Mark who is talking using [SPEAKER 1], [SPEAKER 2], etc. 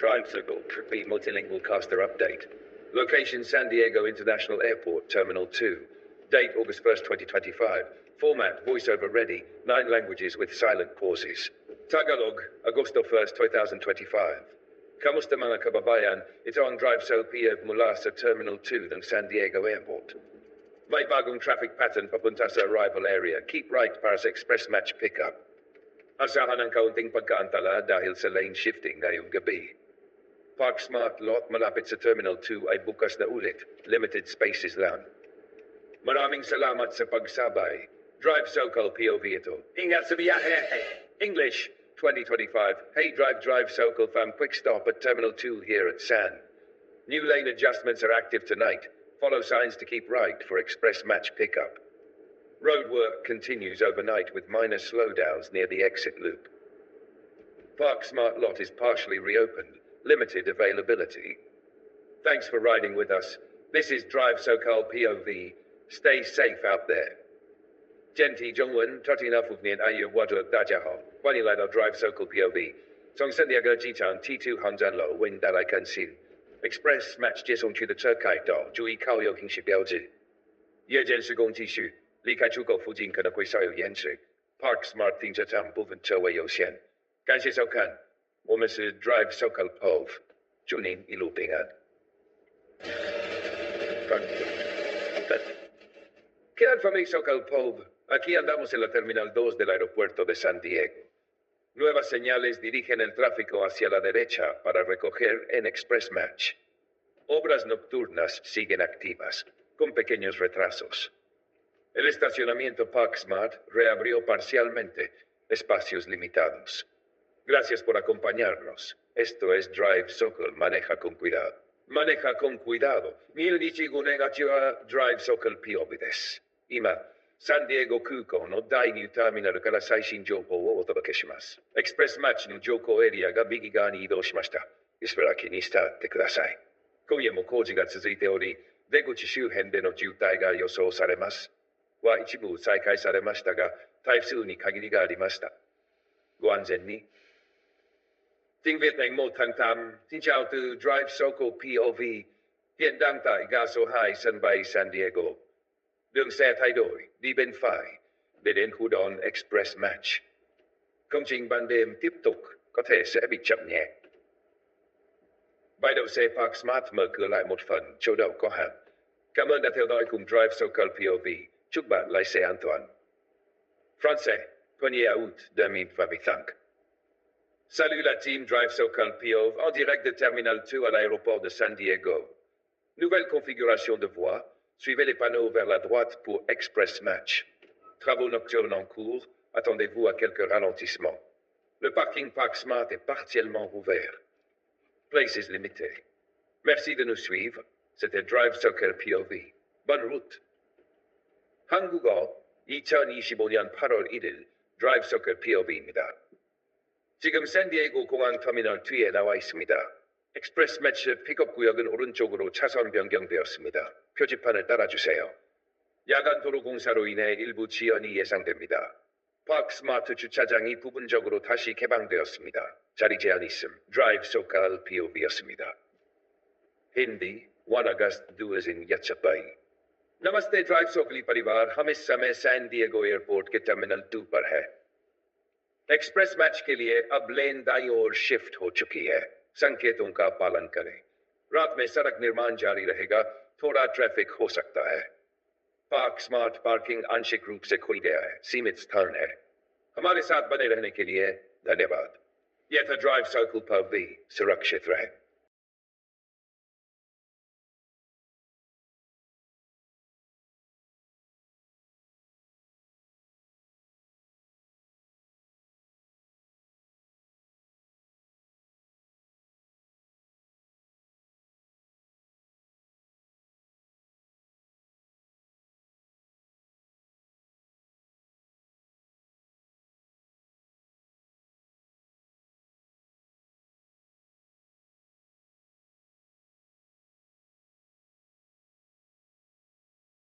[SPEAKER 1] Drive Socal POV Multilingual Caster Update. Location San Diego International Airport, Terminal 2. Date August 1st, 2025. Format voiceover ready, 9 languages with silent pauses. Tagalog, Agosto 1st, 2025. Kamusta mga kababayan, ito ang Drive Socal POV mula sa Terminal 2 ng San Diego Airport. May bagong traffic pattern papunta sa arrival area. Keep right para sa express match pickup. Asahan ang kaunting pagkaantala dahil sa lane shifting ngayong gabi. Park Smart Lot malapit sa Terminal 2 ay bukas na ulit. Limited spaces lang. Maraming salamat sa pagsabay. Drive Socal POV ito. Ingat sa biyahe. English 2025. Hey Drive Socal fam, quick stop at Terminal 2 here at San. New lane adjustments are active tonight. Follow signs to keep right for express match pickup. Road work continues overnight with minor slowdowns near the exit loop. Park Smart Lot is partially reopened. Limited availability. Thanks for riding with us. This is Drive Socal POV. Stay safe out there. 简体中文39年2月8日，大家好，欢迎来到 Drive Socal POV。从圣地亚哥机场 T2 航站楼为您带来更新 Express Match 接送区的车开道，注意靠右停驶标志。夜间施工继续，离开出口附近可能会稍有延迟。Park Smart 停车场部分车位有限。感谢收看，我们是 Drive Socal POV，祝您一路平安。Quedan familia Socal POV. Aquí andamos en la Terminal 2 del aeropuerto de San Diego. Nuevas señales dirigen el tráfico hacia la derecha para recoger en Express Match. Obras nocturnas siguen activas, con pequeños retrasos. El estacionamiento Park Smart reabrió parcialmente, espacios limitados. Gracias por acompañarnos. Esto es Drive Socal, maneja con cuidado. Maneja con cuidado. Drive Socal POV です。今、サンディエゴ空港の第2ターミナルから最新情報をお届けします。エクスプレスマッチの乗降エリアが右側に移動しました。イスペラ気にしてってください。今夜も工事が続いており、出口周辺での渋滞が予想されます。は一部再開されましたが、台数に限りがありました。ご安全に。Tiếng Việt ngành 1/8. Xin chào từ Drive Socal POV. Hiện đang tại ga số 2 sân bay San Diego. Đường xe thay đổi, đi bên phải, để đến khu đón Express Match. Công trình ban đêm tiếp tục, có thể sẽ bị chậm nhẹ. Bãi đậu xe Park Smart mở cửa lại một phần, chỗ đậu có hạn. Cảm ơn đã theo dõi cùng Drive Socal POV. Chúc bạn lái xe an toàn. Français, prenez à août 2025. Salut la team Drive Socal POV en direct de Terminal 2 à l'aéroport de San Diego. Nouvelle configuration de voie. Suivez les panneaux vers la droite pour Express Match. Travaux nocturnes en cours. Attendez-vous à quelques ralentissements. Le parking Park Smart est partiellement ouvert. Places limitées. Merci de nous suivre. C'était Drive Socal POV. Bonne route. 한국어 2025년 8월 1일 Drive Socal POV입니다. 지금 샌디에고 공항 터미널 2에 나와 있습니다. 엑스프레스 매치 픽업 구역은 오른쪽으로 차선 변경되었습니다. 표지판을 따라주세요. 야간 도로 공사로 인해 일부 지연이 예상됩니다. 파크 스마트 주차장이 부분적으로 다시 개방되었습니다. 자리 제한 있음. Drive Socal POV였습니다. Hindi, 1 अगस्त 2025. नमस्ते drive सोकली परिवार, हम इस समय San Diego airport के terminal 2 पर है। Express match के लिए अब लेन दाईं ओर शिफ्ट हो चुकी है। संकेतों का पालन करें। रात में सड़क निर्माण जारी रहेगा, थोड़ा ट्रैफिक हो सकता है। पार्क स्मार्ट पार्किंग आंशिक रूप से खुल गया है, सीमित स्थान है। हमारे साथ बने रहने के लिए धन्यवाद। यह था ड्राइव सोकल POV, सुरक्षित रहें।